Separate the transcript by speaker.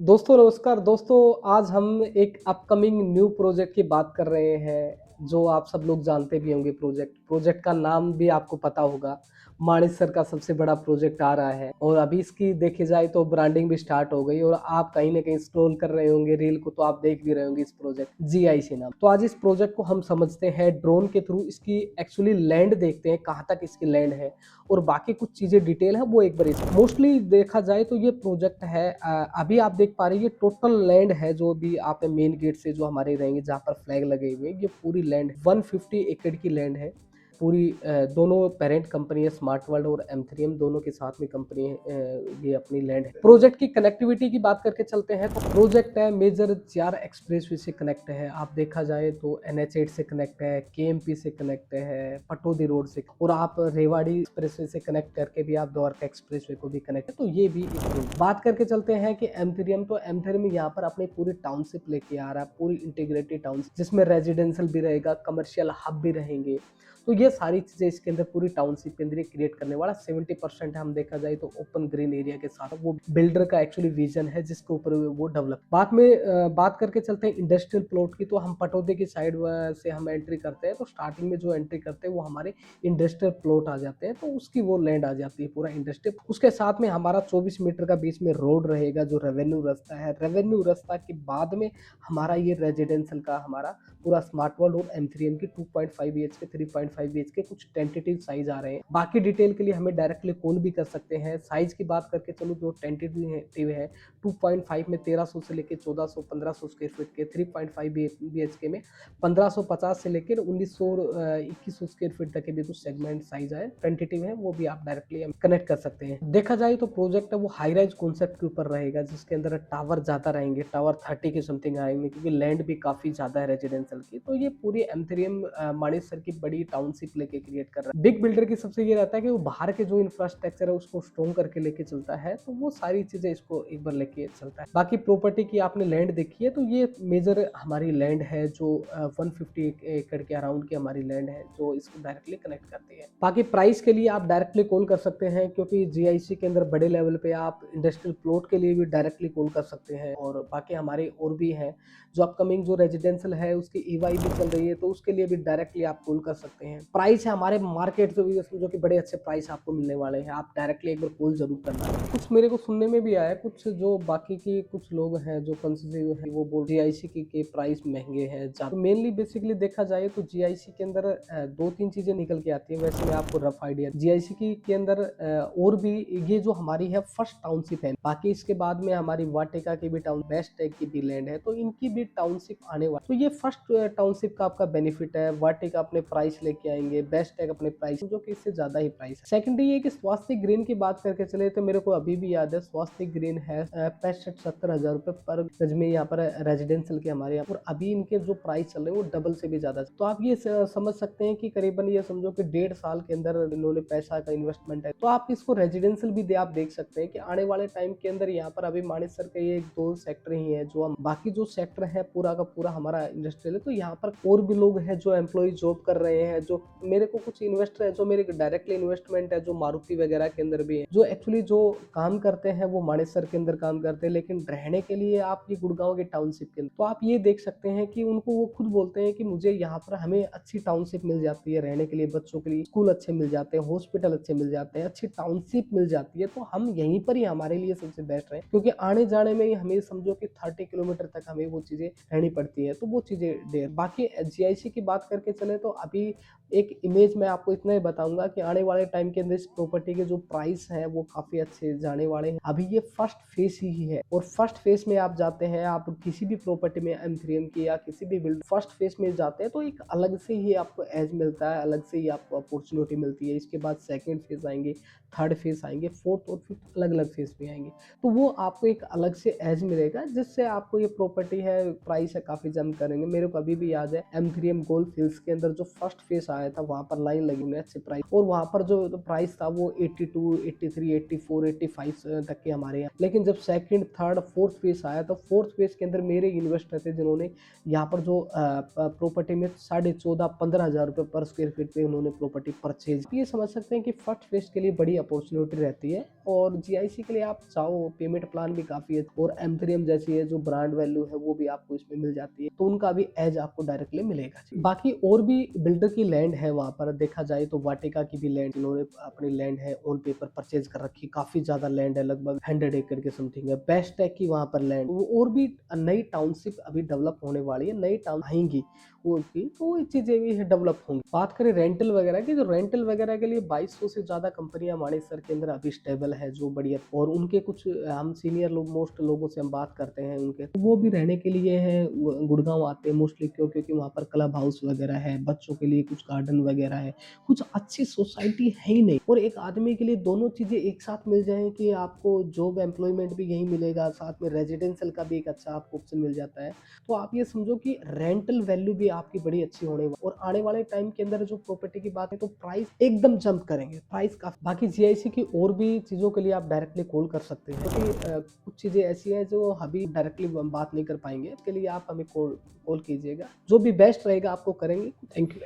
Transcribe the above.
Speaker 1: दोस्तों नमस्कार। दोस्तों आज हम एक अपकमिंग न्यू प्रोजेक्ट की बात कर रहे हैं जो आप सब लोग जानते भी होंगे। प्रोजेक्ट का नाम भी आपको पता होगा। मानिक सर का सबसे बड़ा प्रोजेक्ट आ रहा है और अभी इसकी देखी जाए तो ब्रांडिंग भी स्टार्ट हो गई और आप कहीं ना कहीं स्क्रॉल कर रहे होंगे रील को तो आप देख भी रहे होंगे इस प्रोजेक्ट जीआईसी नाम। तो आज इस प्रोजेक्ट को हम समझते हैं ड्रोन के थ्रू। इसकी एक्चुअली लैंड देखते हैं कहाँ तक इसकी लैंड है और बाकी कुछ चीजें डिटेल है वो एक बार मोस्टली देखा जाए तो ये प्रोजेक्ट है। अभी आप देख पा रहे हैं ये टोटल लैंड है जो भी आप मेन गेट से जो हमारे रहेंगे जहाँ पर फ्लैग लगे हुए हैं, ये पूरी लैंड 150 एकड़ की लैंड है पूरी। दोनों पेरेंट कंपनी है स्मार्ट वर्ल्ड और M3M दोनों के साथ में कंपनी है। ये अपनी लैंड है। प्रोजेक्ट की कनेक्टिविटी की बात करके चलते हैं तो प्रोजेक्ट है मेजर 4 एक्सप्रेसवे से कनेक्ट है। आप देखा जाए तो NH8 से कनेक्ट है, KMP से कनेक्ट है, पटोदी रोड से, और आप रेवाड़ी एक्सप्रेसवे से कनेक्ट करके भी आप द्वारका एक्सप्रेसवे को भी कनेक्ट है। तो ये भी एक बात करके चलते हैं कि M3M तो M3M यहाँ पर अपनी पूरी टाउनशिप लेके आ रहा है, पूरी इंटीग्रेटेड टाउनशिप जिसमें रेजिडेंशियल भी रहेगा, कमर्शियल हब भी रहेंगे। तो ये सारी चीजें इसके अंदर पूरी टाउनशिप के अंदर क्रिएट करने वाला 70% हम देखा जाए तो ओपन ग्रीन एरिया के साथ वो बिल्डर का एक्चुअली विजन है जिसके ऊपर वो डेवलप। बाद में बात करके चलते हैं इंडस्ट्रियल प्लॉट की। तो हम पटौदे की साइड से हम एंट्री करते हैं तो स्टार्टिंग में जो एंट्री करते हैं वो हमारे इंडस्ट्रियल प्लॉट आ जाते हैं, तो उसकी वो लैंड आ जाती है पूरा इंडस्ट्री। उसके साथ में हमारा 24 मीटर का बीच में रोड रहेगा जो रेवेन्यू रास्ता है। रेवेन्यू रास्ता के बाद में हमारा ये रेजिडेंशियल का हमारा पूरा स्मार्ट वर्ल्ड और M3M की 2.5 BHK 3.5 BHK कुछ टेंटेटिव साइज आ रहे हैं। बाकी डिटेल के लिए हमें डायरेक्टली कॉल भी कर सकते हैं। साइज की बात करके चलो जो टेंटेटिव है 2.5 में 1300 से लेकर 1400 1500 स्क्वायर फीट के, 3.5 BHK में 1550 से लेकर 1900 2100 स्क्वायर फीट तक के भी कुछ सेगमेंट साइज है टेंटेटिव है, वो भी आप डायरेक्टली कनेक्ट कर सकते हैं। देखा जाए तो प्रोजेक्ट है वो हाई राइज कॉन्सेप्ट के ऊपर रहेगा जिसके अंदर टावर ज्यादा रहेंगे, टावर 30 के समथिंग आएंगे क्योंकि लैंड भी काफी ज्यादा है रेजिडेंशियल की। तो ये पूरी M3M माणिक सर की बड़ी टाउनशिप लेके क्रिएट कर रहा है। बिग बिल्डर की सबसे ये रहता है कि वो बाहर के जो इंफ्रास्ट्रक्चर है उसको स्ट्रॉन्ग करके लेके चलता है, तो वो सारी चीजें इसको एक बार लेके चलता है। बाकी प्रॉपर्टी की आपने लैंड देखी है तो ये मेजर हमारी लैंड है जो 150 एकड़ के अराउंड की हमारी लैंड है जो इसको डायरेक्टली कनेक्ट करती है। बाकी प्राइस के लिए आप डायरेक्टली कॉल कर सकते हैं क्योंकि GIC के अंदर बड़े लेवल पे आप इंडस्ट्रियल प्लॉट के लिए भी डायरेक्टली कॉल कर सकते हैं, और बाकी हमारे और भी हैं जो अपकमिंग जो रेजिडेंशियल है उसकी EY भी चल रही है तो उसके लिए भी डायरेक्टली आप कॉल कर सकते हैं। प्राइस है हमारे मार्केट से भी समझो कि बड़े अच्छे प्राइस आपको मिलने वाले हैं, आप डायरेक्टली एक बार कॉल जरूर करना। कुछ मेरे को सुनने में भी आया कुछ जो बाकी की कुछ लोग हैं जो कंसिडर है वो बोल GIC के प्राइस महंगे हैं ज्यादा। तो मेनली बेसिकली देखा जाए तो GIC के अंदर 2-3 चीजें निकल के आती है। वैसे मैं आपको रफ आइडिया GIC के अंदर और भी ये जो हमारी है फर्स्ट टाउनशिप है। बाकी इसके बाद में हमारी वाटिका की भी टाउन, बेस्ट टैग की भी लैंड है तो इनकी भी टाउनशिप आने वाली। तो ये फर्स्ट टाउनशिप का आपका बेनिफिट है। वाटिका अपने प्राइस लेके आएंगे, बेस्ट टैग अपने प्राइस जो कि इससे ज्यादा ही प्राइस है। सेकेंडरी ये कि स्वास्थ्य ग्रीन की बात करके चले तो मेरे को अभी भी याद है स्वास्थ्य ग्रीन है 65-70 हजार रुपए पर गज में यहाँ पर रेजिडेंशियल के हमारे यहाँ पर। अभी इनके जो प्राइस चल रहे हैं वो डबल से भी ज्यादा। तो आप ये समझ सकते हैं कि करीबन ये समझो कि 1.5 साल के अंदर इन्होंने पैसा का इन्वेस्टमेंट है। तो आप इसको रेजिडेंशियल भी आप देख सकते हैं कि आने वाले टाइम के अंदर यहाँ पर अभी मानिक सर के ये 2 सेक्टर ही है जो हम, बाकी जो सेक्टर है पूरा का पूरा हमारा इंडस्ट्रियल है। तो यहाँ पर और भी लोग हैं जो एम्प्लॉय जॉब कर रहे हैं, जो मेरे को कुछ इन्वेस्टर है जो मेरे डायरेक्टली इन्वेस्टमेंट है जो मारुति वगैरह के अंदर भी है, जो एक्चुअली जो काम करते हैं वो मानिक सर के अंदर काम करते हैं, लेकिन रहने के लिए आप ये गुड़गांव के टाउनशिप के अंदर। तो आप ये देख सकते हैं कि उनको वो खुद बोलते हैं कि मुझे यहाँ पर हमें अच्छी टाउनशिप मिल जाती है रहने के लिए, बच्चों के लिए स्कूल अच्छे मिल जाते हैं, हॉस्पिटल अच्छे मिल जाते हैं, अच्छी टाउनशिप मिल जाती है, तो हम यहीं पर ही हमारे लिए सबसे बेस्ट है क्योंकि आने जाने में ही हमें समझो कि 30 किलोमीटर तक हमें वो चीजें रहनी पड़ती है। तो वो चीजें देर। बाकी GIC की बात करके चले तो अभी एक इमेज मैं आपको इतना ही बताऊंगा कि आने वाले टाइम के अंदर इस प्रॉपर्टी के जो प्राइस है वो काफी अच्छे जाने वाले हैं। अभी ये फर्स्ट फेज ही है और फर्स्ट फेज में आप जाते हैं, आप किसी भी प्रॉपर्टी में M3M की या किसी भी बिल्ड फर्स्ट फेज में जाते हैं तो एक अलग से ही आपको एज मिलता है, अलग से ही आपको अपॉर्चुनिटी मिलती है। इसके बाद सेकेंड फेज आएंगे, थर्ड फेज आएंगे, फोर्थ और फिफ्थ अलग अलग फेज में आएंगे, तो वो आपको एक अलग से एज मिलेगा जिससे आपको ये प्रॉपर्टी है प्राइस है काफी जम करेंगे। मेरे को अभी भी याद है M3M गोल्फ हिल्स के अंदर जो फर्स्ट फेज आया था वहां पर लाइन लगी हुई अच्छे प्राइस, और वहां पर जो प्राइस था वो 82 83 84 85 तक के हमारे यहाँ। लेकिन जब सेकंड थर्ड फोर्थ फेज आया तो फोर्थ फेज के अंदर मेरे इन्वेस्टर थे जिन्होंने यहाँ पर जो प्रॉपर्टी में 14.5-15 हजार रुपए पर स्क्वायर फीट पे उन्होंने प्रॉपर्टी परचेज। ये समझ सकते हैं कि फर्स्ट फेज के लिए बड़ी अपॉर्चुनिटी रहती है और जीआईसी के लिए आप चाहो पेमेंट प्लान भी काफ़ी है और एमथ्रीएम जैसी है जो ब्रांड वैल्यू है वो भी आपको इसमें मिल जाती है, तो उनका भी एज आपको डायरेक्टली मिलेगा। बाकी और भी बिल्डर की लैंड है वहाँ पर, देखा जाए तो वाटिका की भी लैंड इन्होंने अपनी लैंड है ऑन पेपर परचेज कर रखी, काफ़ी ज़्यादा लैंड है, लगभग 100 एकड़ के समथिंग है। बेस्ट है कि वहाँ पर लैंड और भी नई टाउनशिप अभी डेवलप होने वाली है, नई टाउन आएंगी वो की, तो ये चीज़ें भी डेवलप होंगी। बात करें रेंटल वगैरह की, तो रेंटल वगैरह के लिए 2200 से ज़्यादा कंपनियां मानेसर के अंदर अभी स्टेबल है, जो बढ़िया, और उनके कुछ हम सीनियर लोग मोस्ट लोगों से हम बात करते हैं उनके, तो वो भी रहने के लिए है गुड़गांव आते हैं मोस्टली, क्योंकि वहाँ पर क्लब हाउस वगैरह है, बच्चों के लिए कुछ गार्डन वगैरह है, कुछ अच्छी सोसाइटी है ही नहीं, और एक आदमी के लिए दोनों चीज़ें एक साथ मिल जाएं कि आपको जॉब एम्प्लॉयमेंट भी यही मिलेगा, साथ में रेजिडेंशियल का भी एक अच्छा आपको ऑप्शन मिल जाता है। तो आप ये समझो कि रेंटल वैल्यू भी आपकी बड़ी अच्छी होने वाली, और आने वाले टाइम के अंदर जो प्रॉपर्टी की बात है तो प्राइस एकदम जंप करेंगे, प्राइस काफी। बाकी जीआईसी की और भी चीजों के लिए आप डायरेक्टली कॉल कर सकते हैं, क्योंकि कुछ चीजें ऐसी हैं जो अभी डायरेक्टली हम बात नहीं कर पाएंगे, इसके लिए आप हमें कॉल कीजिएगा, जो भी बेस्ट रहेगा आपको करेंगे। Thank you.